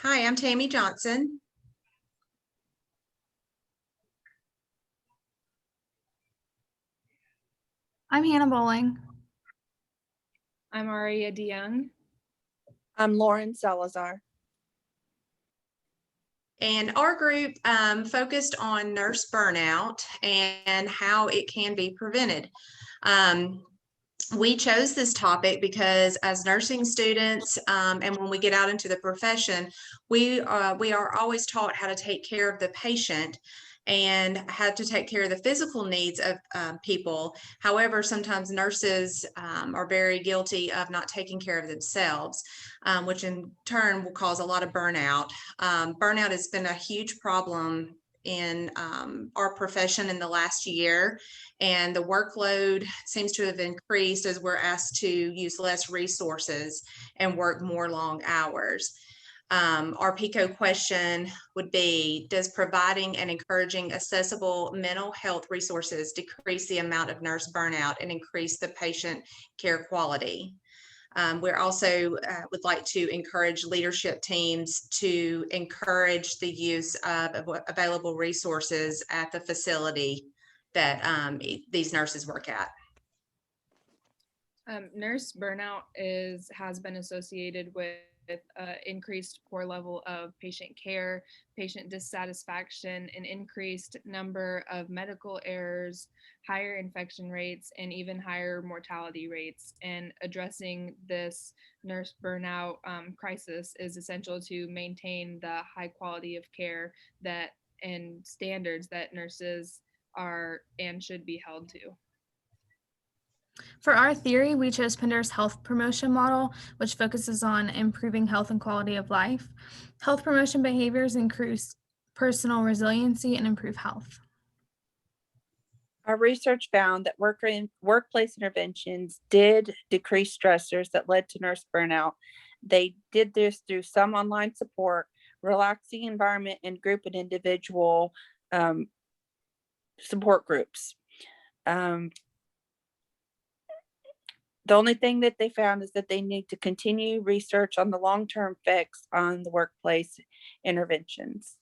Hi, I'm Tammy Johnson. I'm Hannah Bowling. I'm Aria DeJonge. I'm Lauren Salazar. And our group focused on nurse burnout and how it can be prevented. We chose this topic because as nursing students, and when we get out into the profession, we are always taught how to take care of the patient and how to take care of the physical needs of people. However, sometimes nurses are very guilty of not taking care of themselves, which in turn will cause a lot of burnout. Burnout has been a huge problem in our profession in the last year, and the workload seems to have increased as we're asked to use less resources and work more long hours. Our PICO question would be, does providing and encouraging accessible mental health resources decrease the amount of nurse burnout and increase the patient care quality? We're also would like to encourage leadership teams to encourage the use of available resources at the facility that these nurses work at. Nurse burnout has been associated with increased poor level of patient care, patient dissatisfaction, an increased number of medical errors, higher infection rates, and even higher mortality rates. And addressing this nurse burnout crisis is essential to maintain the high quality of care that and standards that nurses are and should be held to. For our theory, we chose Pinder's health promotion model, which focuses on improving health and quality of life. Health promotion behaviors increase personal resiliency and improve health. Our research found that workplace interventions did decrease stressors that led to nurse burnout. They did this through some online support, relaxing environment, and group and individual support groups. The only thing that they found is that they need to continue research on the long-term effects on the workplace interventions.